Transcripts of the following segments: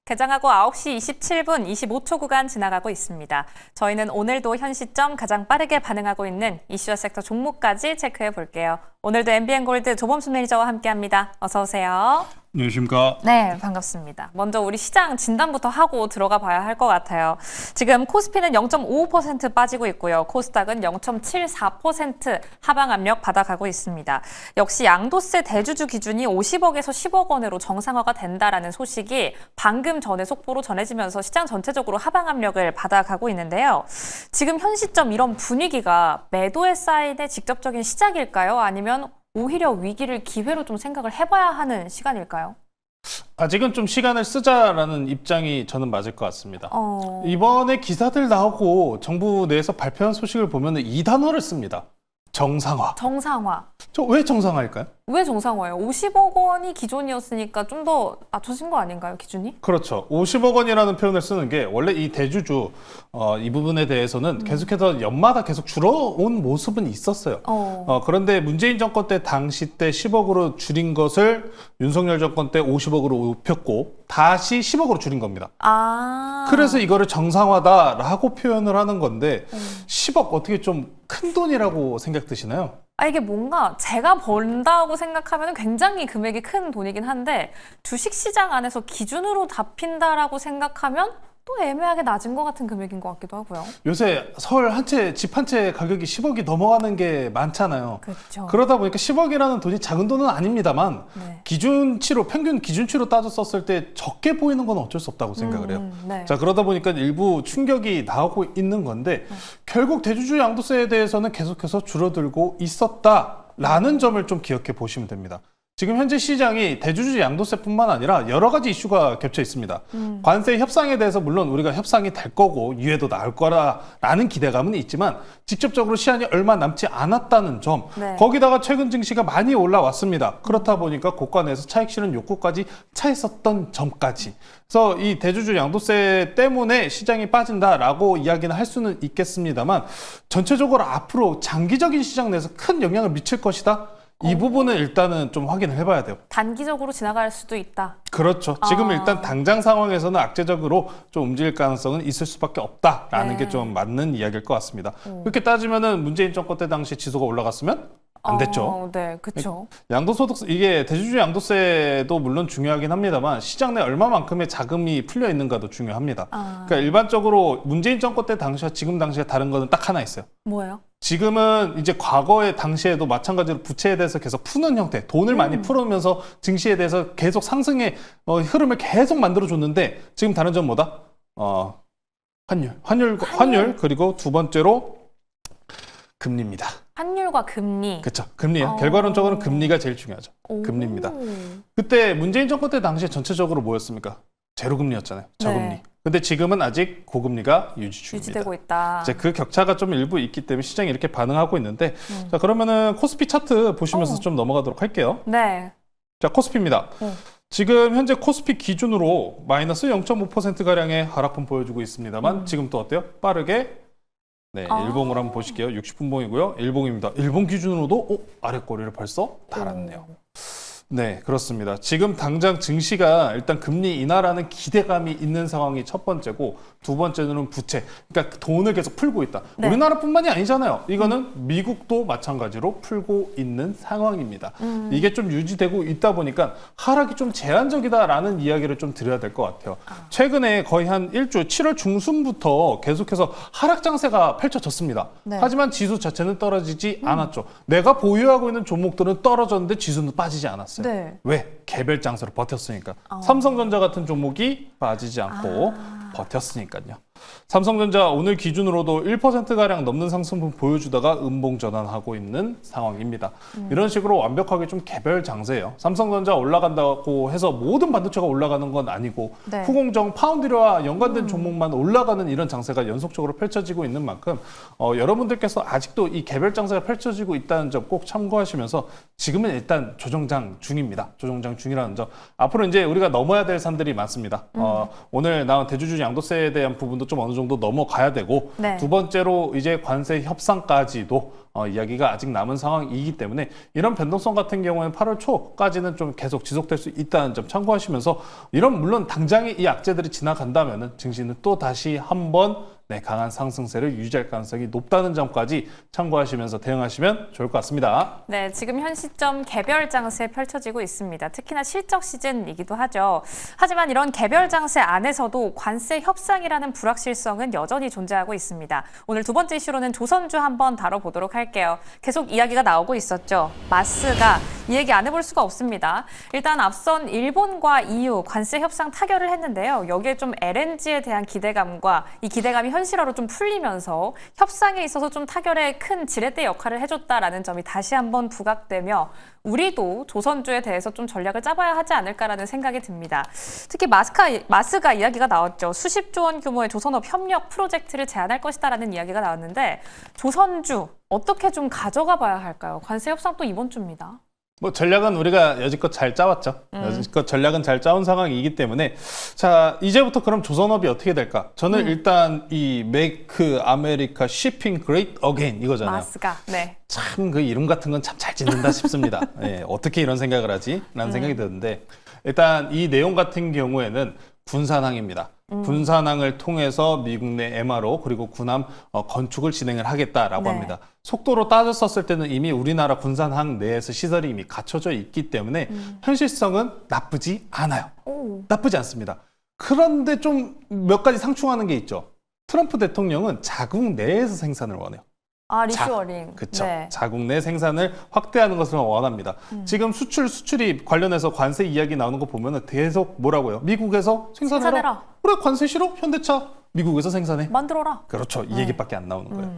개장하고 9시 27분 25초 구간 지나가고 있습니다. 저희는 오늘도 현 시점 가장 빠르게 반응하고 있는 이슈와 섹터 종목까지 체크해 볼게요. 오늘도 MBN골드 조범수 매니저와 함께합니다. 어서 오세요. 안녕하십니까. 네, 반갑습니다. 먼저 우리 시장 진단부터 하고 들어가 봐야 할 것 같아요. 지금 코스피는 0.55% 빠지고 있고요. 코스닥은 0.74% 하방 압력 받아가고 있습니다. 역시 양도세 대주주 기준이 50억에서 10억 원으로 정상화가 된다라는 소식이 방금 전에 속보로 전해지면서 시장 전체적으로 하방 압력을 받아가고 있는데요. 지금 현 시점 이런 분위기가 매도의 사인의 직접적인 시작일까요? 아니면 오히려 위기를 기회로 좀 생각을 해봐야 하는 시간일까요? 아직은 좀 시간을 쓰자라는 입장이 저는 맞을 것 같습니다. 이번에 기사들 나오고 정부 내에서 발표한 소식을 보면 이 단어를 씁니다. 정상화. 정상화. 저 왜 정상화일까요? 왜 정상화예요? 50억 원이 기존이었으니까 좀 더 낮춰진 거 아닌가요, 기준이? 그렇죠. 50억 원이라는 표현을 쓰는 게 원래 이 대주주 이 부분에 대해서는 계속해서 연마다 계속 줄어온 모습은 있었어요. 그런데 문재인 정권 때 당시 때 10억으로 줄인 것을 윤석열 정권 때 50억으로 높였고 다시 10억으로 줄인 겁니다. 그래서 이거를 정상화다라고 표현을 하는 건데 10억 어떻게 좀 큰 돈이라고 생각 드시나요? 이게 뭔가 제가 번다고 생각하면 굉장히 금액이 큰 돈이긴 한데 주식시장 안에서 기준으로 잡힌다라고 생각하면 또 애매하게 낮은 것 같은 금액인 것 같기도 하고요. 요새 서울 한 채, 집 한 채 가격이 10억이 넘어가는 게 많잖아요. 그렇죠. 그러다 보니까 10억이라는 돈이 작은 돈은 아닙니다만 네. 기준치로, 평균 기준치로 따졌었을 때 적게 보이는 건 어쩔 수 없다고 생각을 해요. 네. 자, 그러다 보니까 일부 충격이 나오고 있는 건데 결국 대주주 양도세에 대해서는 계속해서 줄어들고 있었다라는 점을 좀 기억해 보시면 됩니다. 지금 현재 시장이 대주주 양도세뿐만 아니라 여러 가지 이슈가 겹쳐 있습니다. 관세 협상에 대해서 물론 우리가 협상이 될 거고 유예도 나올 거라는 기대감은 있지만 직접적으로 시한이 얼마 남지 않았다는 점, 네. 거기다가 최근 증시가 많이 올라왔습니다. 그렇다 보니까 고가 내에서 차익 실현 욕구까지 차 있었던 점까지. 그래서 이 대주주 양도세 때문에 시장이 빠진다라고 이야기는 할 수는 있겠습니다만 전체적으로 앞으로 장기적인 시장 내에서 큰 영향을 미칠 것이다. 이 부분은 일단은 좀 확인을 해봐야 돼요. 단기적으로 지나갈 수도 있다. 그렇죠. 지금 일단 당장 상황에서는 악재적으로 좀 움직일 가능성은 있을 수밖에 없다라는 게 좀 맞는 이야기일 것 같습니다. 그렇게 따지면은 문재인 정권 때 당시 지수가 올라갔으면 안 됐죠. 네, 그렇죠. 양도소득세, 이게 대주주 양도세도 물론 중요하긴 합니다만 시장 내 얼마만큼의 자금이 풀려 있는가도 중요합니다. 그러니까 일반적으로 문재인 정권 때 당시와 지금 당시가 다른 거는 딱 하나 있어요. 뭐예요? 지금은 이제 과거의 당시에도 마찬가지로 부채에 대해서 계속 푸는 형태, 돈을 많이 풀으면서 증시에 대해서 계속 상승의 흐름을 계속 만들어줬는데 지금 다른 점 뭐다? 환율 그리고 두 번째로 금리입니다. 환율과 금리. 그렇죠. 금리요. 결과론적으로는 금리가 제일 중요하죠. 금리입니다. 그때 문재인 정권 때 당시에 전체적으로 뭐였습니까? 제로금리였잖아요. 저금리. 네. 근데 지금은 아직 고금리가 유지 중입니다. 유지되고 있다. 이제 그 격차가 좀 일부 있기 때문에 시장이 이렇게 반응하고 있는데 자, 그러면은 코스피 차트 보시면서 좀 넘어가도록 할게요. 네. 자, 코스피입니다. 지금 현재 코스피 기준으로 마이너스 0.5%가량의 하락폭 보여주고 있습니다만 지금 또 어때요? 빠르게 일봉을 한번 보실게요. 60분봉이고요. 일봉입니다. 일봉 기준으로도 아래 꼬리를 벌써 달았네요. 네, 그렇습니다. 지금 당장 증시가 일단 금리 인하라는 기대감이 있는 상황이 첫 번째고 두 번째는 부채. 그러니까 돈을 계속 풀고 있다. 네. 우리나라뿐만이 아니잖아요. 이거는 미국도 마찬가지로 풀고 있는 상황입니다. 이게 좀 유지되고 있다 보니까 하락이 좀 제한적이다라는 이야기를 좀 드려야 될 것 같아요. 최근에 거의 한 7월 중순부터 계속해서 하락 장세가 펼쳐졌습니다. 네. 하지만 지수 자체는 떨어지지 않았죠. 내가 보유하고 있는 종목들은 떨어졌는데 지수는 빠지지 않았어요. 네. 왜? 개별 장세로 버텼으니까. 삼성전자 같은 종목이 빠지지 않고 버텼으니까요. 삼성전자 오늘 기준으로도 1%가량 넘는 상승분 보여주다가 음봉 전환하고 있는 상황입니다. 이런 식으로 완벽하게 좀 개별 장세예요. 삼성전자 올라간다고 해서 모든 반도체가 올라가는 건 아니고 네. 후공정, 파운드리와 연관된 종목만 올라가는 이런 장세가 연속적으로 펼쳐지고 있는 만큼 여러분들께서 아직도 이 개별 장세가 펼쳐지고 있다는 점 꼭 참고하시면서 지금은 일단 조정장 중입니다. 조정장 중이라는 점. 앞으로 이제 우리가 넘어야 될 산들이 많습니다. 오늘 나온 대주주 양도세에 대한 부분도 기준도 좀 어느 정도 넘어가야 되고 네. 두 번째로 이제 관세 협상까지도 이야기가 아직 남은 상황이기 때문에 이런 변동성 같은 경우에는 8월 초까지는 좀 계속 지속될 수 있다는 점 참고하시면서 이런 물론 당장에 이 악재들이 지나간다면은 증시는 또 다시 한번 강한 상승세를 유지할 가능성이 높다는 점까지 참고하시면서 대응하시면 좋을 것 같습니다. 네, 지금 현 시점 개별 장세 펼쳐지고 있습니다. 특히나 실적 시즌이기도 하죠. 하지만 이런 개별 장세 안에서도 관세 협상이라는 불확실성은 여전히 존재하고 있습니다. 오늘 두 번째 이슈로는 조선주 한번 다뤄보도록 할게요. 계속 이야기가 나오고 있었죠. 마스가 이 얘기 안 해볼 수가 없습니다. 일단 앞선 일본과 EU 관세 협상 타결을 했는데요. 여기에 좀 LNG에 대한 기대감과 이 기대감이 현실화로 좀 풀리면서 협상에 있어서 좀 타결에 큰 지렛대 역할을 해줬다라는 점이 다시 한번 부각되며 우리도 조선주에 대해서 좀 전략을 짜봐야 하지 않을까라는 생각이 듭니다. 특히 마스가 이야기가 나왔죠. 수십조 원 규모의 조선업 협력 프로젝트를 제안할 것이다라는 이야기가 나왔는데 조선주 어떻게 좀 가져가 봐야 할까요? 관세 협상 또 이번 주입니다. 뭐 전략은 우리가 여지껏 잘 짜왔죠. 여지껏 전략은 잘 짜온 상황이기 때문에 자 이제부터 그럼 조선업이 어떻게 될까? 저는 일단 이 메이크 아메리카 쉬핑 그레이트 어게인 이거잖아요. 마스가 네. 참 그 이름 같은 건 참 잘 짓는다 싶습니다. 예, 어떻게 이런 생각을 하지? 라는 생각이 드는데 일단 이 내용 같은 경우에는 군산항입니다. 군산항을 통해서 미국 내 MRO 그리고 군함 건축을 진행을 하겠다라고 네. 합니다. 속도로 따졌었을 때는 이미 우리나라 군산항 내에서 시설이 이미 갖춰져 있기 때문에 현실성은 나쁘지 않아요. 오. 나쁘지 않습니다. 그런데 좀 몇 가지 상충하는 게 있죠. 트럼프 대통령은 자국 내에서 생산을 원해요. 아, 리쇼어링. 그렇죠. 네. 자국 내 생산을 확대하는 것을 원합니다. 지금 수출입 관련해서 관세 이야기 나오는 거 보면은 계속 뭐라고요? 미국에서 생산해라. 그래 관세 싫어? 현대차 미국에서 생산해. 만들어라. 그렇죠. 이 얘기밖에 안 나오는 거예요.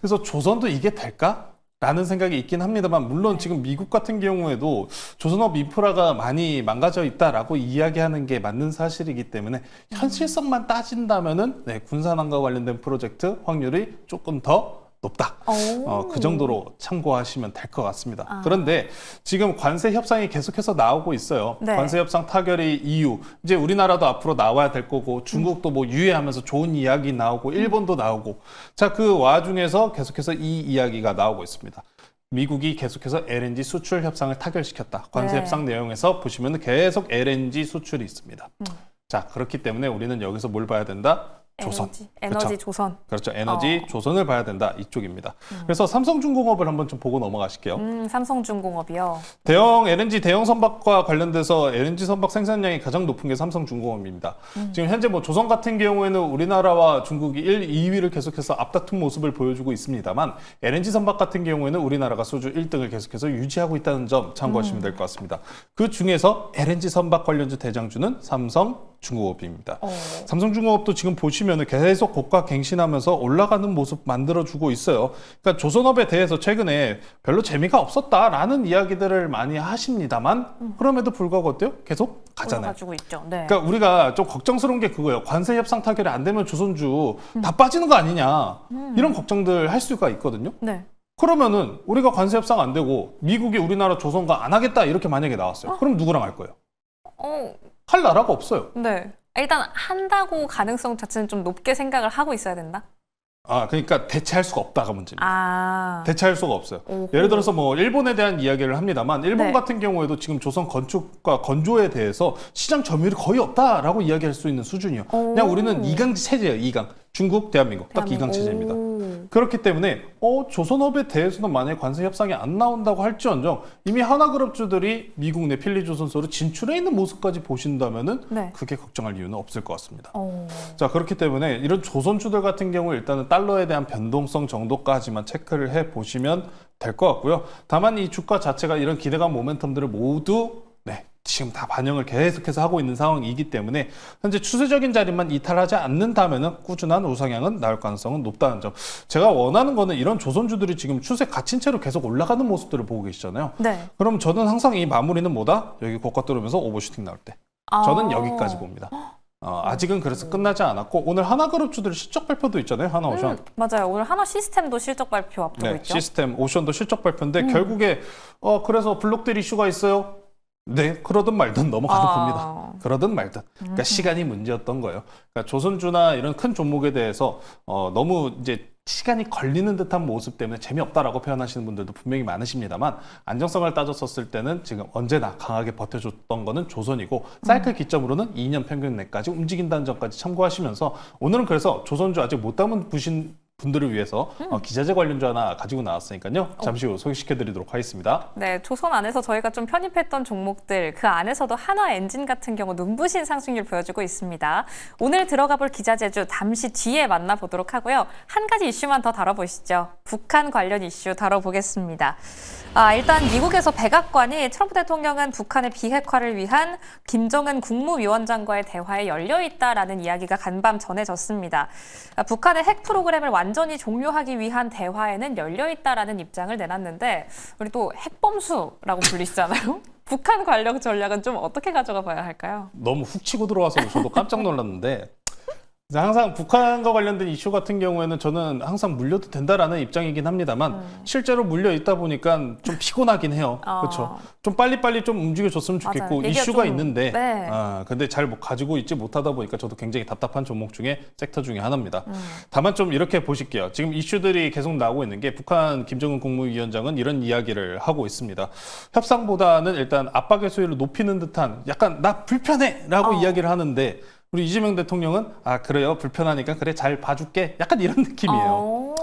그래서 조선도 이게 될까? 라는 생각이 있긴 합니다만 물론 지금 미국 같은 경우에도 조선업 인프라가 많이 망가져 있다라고 이야기하는 게 맞는 사실이기 때문에 현실성만 따진다면은 군산항과 관련된 프로젝트 확률이 조금 더 높다. 그 정도로 참고하시면 될 것 같습니다. 그런데 지금 관세 협상이 계속해서 나오고 있어요. 네. 관세 협상 타결이 EU, 이제 우리나라도 앞으로 나와야 될 거고 중국도 뭐 유예하면서 좋은 이야기 나오고 일본도 나오고 자, 그 와중에서 계속해서 이 이야기가 나오고 있습니다. 미국이 계속해서 LNG 수출 협상을 타결시켰다. 관세 네. 협상 내용에서 보시면 계속 LNG 수출이 있습니다. 자, 그렇기 때문에 우리는 여기서 뭘 봐야 된다? 조선. 에너지 그렇죠. 조선. 그렇죠. 에너지 조선을 봐야 된다. 이쪽입니다. 그래서 삼성중공업을 한번 좀 보고 넘어가실게요. 삼성중공업이요. 대형 LNG 대형 선박과 관련돼서 LNG 선박 생산량이 가장 높은 게 삼성중공업입니다. 지금 현재 뭐 조선 같은 경우에는 우리나라와 중국이 1, 2위를 계속해서 앞다툰 모습을 보여주고 있습니다만 LNG 선박 같은 경우에는 우리나라가 소주 1등을 계속해서 유지하고 있다는 점 참고하시면 될 것 같습니다. 그 중에서 LNG 선박 관련주 대장주는 삼성중공업입니다. 삼성중공업도 지금 보시면 계속 고가 갱신하면서 올라가는 모습 만들어주고 있어요. 그러니까 조선업에 대해서 최근에 별로 재미가 없었다라는 이야기들을 많이 하십니다만 그럼에도 불구하고 어때요? 계속 가잖아요. 올라가지고 있죠. 네. 그러니까 우리가 좀 걱정스러운 게 그거예요. 관세 협상 타결이 안 되면 조선주 다 빠지는 거 아니냐 이런 걱정들 할 수가 있거든요. 네. 그러면은 우리가 관세 협상 안 되고 미국이 우리나라 조선과 안 하겠다 이렇게 만약에 나왔어요. 그럼 누구랑 할 거예요? 할 나라가 없어요. 네. 일단 한다고 가능성 자체는 좀 높게 생각을 하고 있어야 된다. 그러니까 대체할 수가 없다가 문제입니다. 대체할 수가 없어요. 오호. 예를 들어서 뭐 일본에 대한 이야기를 합니다만 일본 네. 같은 경우에도 지금 조선 건축과 건조에 대해서 시장 점유율이 거의 없다라고 이야기할 수 있는 수준이요. 그냥 우리는 이강지 체제예요. 이강. 중국, 대한민국 딱 이강 체제입니다. 그렇기 때문에 조선업에 대해서는 만약에 관세 협상이 안 나온다고 할지언정 이미 하나그룹주들이 미국 내 필리조선소로 진출해 있는 모습까지 보신다면은 네. 그게 걱정할 이유는 없을 것 같습니다. 자, 그렇기 때문에 이런 조선주들 같은 경우 일단은 달러에 대한 변동성 정도까지만 체크를 해 보시면 될 것 같고요. 다만 이 주가 자체가 이런 기대감 모멘텀들을 모두 지금 다 반영을 계속해서 하고 있는 상황이기 때문에 현재 추세적인 자리만 이탈하지 않는다면 꾸준한 우상향은 나올 가능성은 높다는 점. 제가 원하는 거는 이런 조선주들이 지금 추세 갇힌 채로 계속 올라가는 모습들을 보고 계시잖아요. 네. 그럼 저는 항상 이 마무리는 뭐다? 여기 고가 뚫으면서 오버슈팅 나올 때. 저는 여기까지 봅니다. 아직은 그래서 끝나지 않았고 오늘 하나그룹주들 실적 발표도 있잖아요. 하나오션. 맞아요. 오늘 하나 시스템도 실적 발표 앞두고 있죠. 시스템, 오션도 실적 발표인데 결국에 그래서 블록들 이슈가 있어요. 네, 그러든 말든 넘어가는 아. 겁니다. 그러든 말든. 그러니까 시간이 문제였던 거예요. 그러니까 조선주나 이런 큰 종목에 대해서 너무 이제 시간이 걸리는 듯한 모습 때문에 재미없다라고 표현하시는 분들도 분명히 많으십니다만 안정성을 따졌었을 때는 지금 언제나 강하게 버텨줬던 거는 조선이고 사이클 기점으로는 2년 평균 내까지 움직인다는 점까지 참고하시면서 오늘은 그래서 조선주 아직 못 담은 분들을 위해서 기자재 관련주 하나 가지고 나왔으니까요. 잠시 후 소개시켜드리도록 하겠습니다. 네, 조선 안에서 저희가 좀 편입했던 종목들, 그 안에서도 하나 엔진 같은 경우 눈부신 상승률 보여주고 있습니다. 오늘 들어가 볼 기자재주 잠시 뒤에 만나보도록 하고요. 한 가지 이슈만 더 다뤄보시죠. 북한 관련 이슈 다뤄보겠습니다. 일단 미국에서 백악관이 트럼프 대통령은 북한의 비핵화를 위한 김정은 국무위원장과의 대화에 열려 있다라는 이야기가 간밤 전해졌습니다. 북한의 핵 프로그램을 완전히 종료하기 위한 대화에는 열려 있다라는 입장을 내놨는데 우리 또 핵범수라고 불리시잖아요. 북한 관련 전략은 좀 어떻게 가져가 봐야 할까요? 너무 훅 치고 들어와서 저도 깜짝 놀랐는데 항상 북한과 관련된 이슈 같은 경우에는 저는 항상 물려도 된다라는 입장이긴 합니다만 실제로 물려 있다 보니까 좀 피곤하긴 해요. 그렇죠. 좀 빨리빨리 좀 움직여줬으면 좋겠고 이슈가 있는데 네. 근데 잘 가지고 있지 못하다 보니까 저도 굉장히 답답한 종목 중에 섹터 중에 하나입니다. 다만 좀 이렇게 보실게요. 지금 이슈들이 계속 나오고 있는 게 북한 김정은 국무위원장은 이런 이야기를 하고 있습니다. 협상보다는 일단 압박의 수위를 높이는 듯한 약간 나 불편해 라고 이야기를 하는데 우리 이재명 대통령은 그래요 불편하니까 그래 잘 봐줄게 약간 이런 느낌이에요.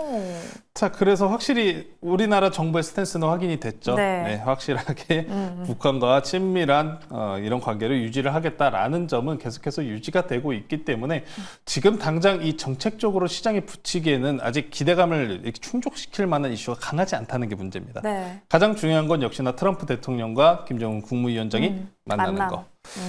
자 그래서 확실히 우리나라 정부의 스탠스는 확인이 됐죠. 네. 확실하게 북한과 친밀한 이런 관계를 유지를 하겠다라는 점은 계속해서 유지가 되고 있기 때문에 지금 당장 이 정책적으로 시장에 붙이기에는 아직 기대감을 이렇게 충족시킬 만한 이슈가 강하지 않다는 게 문제입니다. 네. 가장 중요한 건 역시나 트럼프 대통령과 김정은 국무위원장이 만나는 거.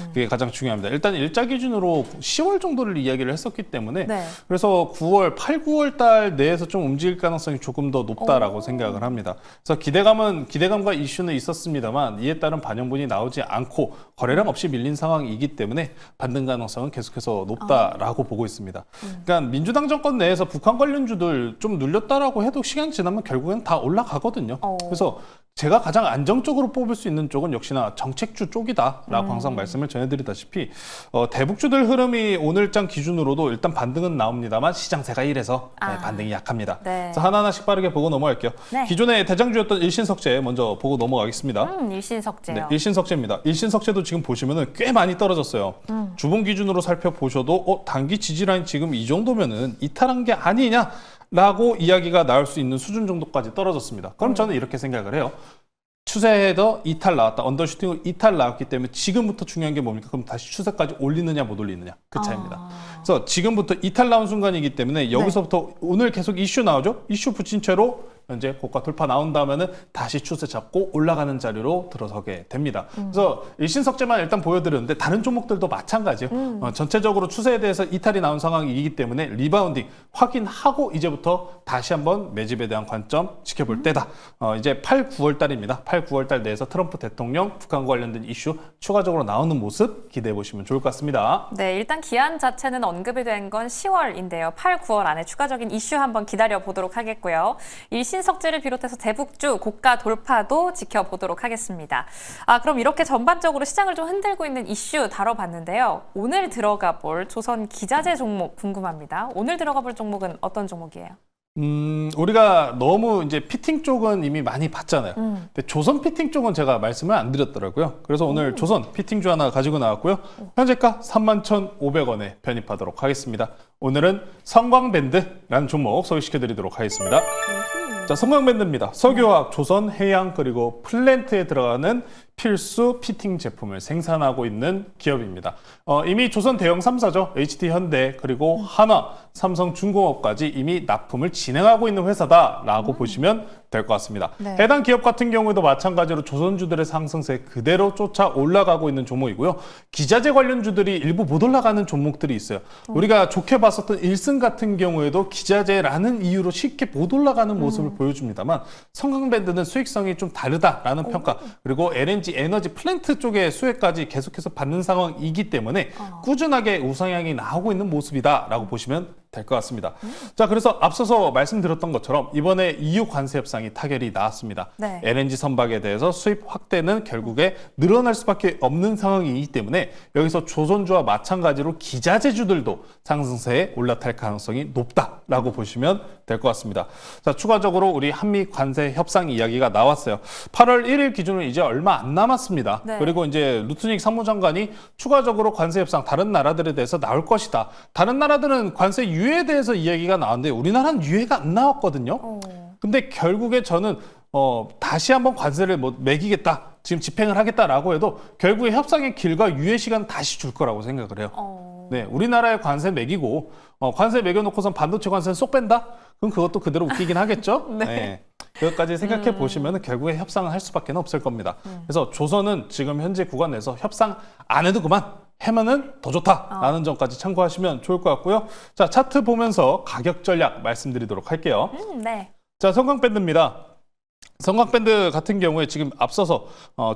그게 가장 중요합니다. 일단 일자 기준으로 10월 정도를 이야기를 했었기 때문에 네. 그래서 8, 9월 달 내에서 좀 움직일 가능성이 조금 더 높다라고 생각을 합니다. 그래서 기대감과 이슈는 있었습니다만 이에 따른 반영분이 나오지 않고 거래량 없이 밀린 상황이기 때문에 반등 가능성은 계속해서 높다라고 보고 있습니다. 그러니까 민주당 정권 내에서 북한 관련주들 좀 눌렸다라고 해도 시간 지나면 결국엔 다 올라가거든요. 그래서 제가 가장 안정적으로 뽑을 수 있는 쪽은 역시나 정책주 쪽이다라고 항상 말씀을 전해드리다시피 대북주들 흐름이 오늘장 기준으로도 일단 반등은 나옵니다만 시장세가 이래서 반등이 약합니다. 네. 그래서 하나하나씩 빠르게 보고 넘어갈게요. 네. 기존의 대장주였던 일신석재 먼저 보고 넘어가겠습니다. 일신석재요. 네, 일신석재입니다. 일신석재도 지금 보시면은 꽤 많이 떨어졌어요. 주봉 기준으로 살펴보셔도 단기 지지라인 지금 이 정도면은 이탈한 게 아니냐? 라고 이야기가 나올 수 있는 수준 정도까지 떨어졌습니다. 그럼 저는 이렇게 생각을 해요. 추세에서 이탈 나왔다. 언더슈팅으로 이탈 나왔기 때문에 지금부터 중요한 게 뭡니까? 그럼 다시 추세까지 올리느냐 못 올리느냐. 그 차이입니다. 그래서 지금부터 이탈 나온 순간이기 때문에 여기서부터 오늘 계속 이슈 나오죠? 이슈 붙인 채로 현재 고가 돌파 나온 다음에는 다시 추세 잡고 올라가는 자리로 들어서게 됩니다. 그래서 일신석재만 일단 보여드렸는데 다른 종목들도 마찬가지예요. 전체적으로 추세에 대해서 이탈이 나온 상황이기 때문에 리바운딩 확인하고 이제부터 다시 한번 매집에 대한 관점 지켜볼 때다. 이제 8, 9월 달입니다. 8, 9월 달 내에서 트럼프 대통령 북한과 관련된 이슈 추가적으로 나오는 모습 기대해 보시면 좋을 것 같습니다. 네, 일단 기한 자체는 언급이 된 건 10월인데요. 8, 9월 안에 추가적인 이슈 한번 기다려 보도록 하겠고요. 일신석재를 비롯해서 대북주 고가 돌파도 지켜보도록 하겠습니다. 그럼 이렇게 전반적으로 시장을 좀 흔들고 있는 이슈 다뤄봤는데요. 오늘 들어가 볼 조선 기자재 종목 궁금합니다. 오늘 들어가 볼 종목은 어떤 종목이에요? 우리가 너무 이제 피팅 쪽은 이미 많이 봤잖아요. 근데 조선 피팅 쪽은 제가 말씀을 안 드렸더라고요. 그래서 오늘 조선 피팅주 하나 가지고 나왔고요. 현재가 31,500원에 편입하도록 하겠습니다. 오늘은 성광밴드라는 종목 소개시켜드리도록 하겠습니다. 자, 성광밴드입니다. 석유화학, 조선, 해양, 그리고 플랜트에 들어가는 필수 피팅 제품을 생산하고 있는 기업입니다. 이미 조선 대형 3사죠. HD 현대, 그리고 한화, 삼성중공업까지 이미 납품을 진행하고 있는 회사다라고 보시면 될 것 같습니다. 네. 해당 기업 같은 경우에도 마찬가지로 조선주들의 상승세 그대로 쫓아 올라가고 있는 종목이고요. 기자재 관련주들이 일부 못 올라가는 종목들이 있어요. 우리가 좋게 봤었던 일승 같은 경우에도 기자재라는 이유로 쉽게 못 올라가는 모습을 보여줍니다만 성광밴드는 수익성이 좀 다르다라는 평가, 그리고 LNG 에너지 플랜트 쪽의 수혜까지 계속해서 받는 상황이기 때문에 꾸준하게 우상향이 나오고 있는 모습이다라고 보시면 될 것 같습니다. 자, 그래서 앞서서 말씀드렸던 것처럼 이번에 EU 관세 협상이 타결이 나왔습니다. 네. LNG 선박에 대해서 수입 확대는 결국에 늘어날 수밖에 없는 상황이기 때문에 여기서 조선주와 마찬가지로 기자재주들도 상승세에 올라탈 가능성이 높다라고 보시면 될 것 같습니다. 자, 추가적으로 우리 한미 관세 협상 이야기가 나왔어요. 8월 1일 기준으로 이제 얼마 안 남았습니다. 네. 그리고 이제 루트닉 상무장관이 추가적으로 관세 협상 다른 나라들에 대해서 나올 것이다. 다른 나라들은 관세 유예에 대해서 이야기가 나왔는데 우리나라는 유예가 안 나왔거든요. 근데 결국에 저는 다시 한번 관세를 매기겠다. 지금 집행을 하겠다라고 해도 결국에 협상의 길과 유예 시간 다시 줄 거라고 생각을 해요. 네, 우리나라에 관세 매기고 관세 매겨놓고선 반도체 관세는 쏙 뺀다? 그럼 그것도 그대로 웃기긴 하겠죠. 네. 네. 그것까지 생각해 보시면 결국에 협상을 할 수밖에 없을 겁니다. 그래서 조선은 지금 현재 구간에서 협상 안 해도 그만 해면은 더 좋다라는 점까지 참고하시면 좋을 것 같고요. 자, 차트 보면서 가격 전략 말씀드리도록 할게요. 네. 자, 성광밴드입니다. 성광밴드 같은 경우에 지금 앞서서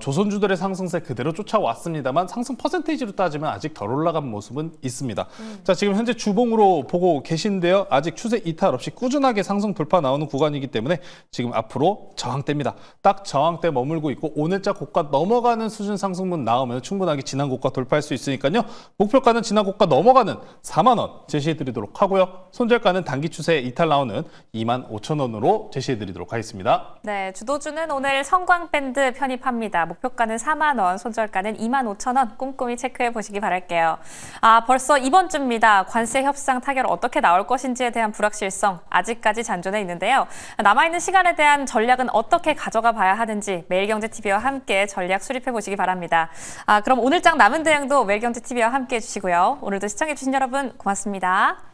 조선주들의 상승세 그대로 쫓아왔습니다만 상승 퍼센테이지로 따지면 아직 덜 올라간 모습은 있습니다. 자, 지금 현재 주봉으로 보고 계신데요. 아직 추세 이탈 없이 꾸준하게 상승 돌파 나오는 구간이기 때문에 지금 앞으로 저항대입니다. 딱 저항대 머물고 있고 오늘자 고가 넘어가는 수준 상승분 나오면 충분하게 지난 고가 돌파할 수 있으니까요. 목표가는 지난 고가 넘어가는 4만 원 제시해 드리도록 하고요. 손절가는 단기 추세 이탈 나오는 25,000원으로 제시해 드리도록 하겠습니다. 네, 주도주는 오늘 성광밴드 편입합니다. 목표가는 4만 원, 손절가는 25,000원 꼼꼼히 체크해 보시기 바랄게요. 벌써 이번 주입니다. 관세 협상 타결 어떻게 나올 것인지에 대한 불확실성 아직까지 잔존해 있는데요. 남아있는 시간에 대한 전략은 어떻게 가져가 봐야 하는지 매일경제TV와 함께 전략 수립해 보시기 바랍니다. 그럼 오늘장 남은 대응도 매일경제TV와 함께 해주시고요. 오늘도 시청해 주신 여러분 고맙습니다.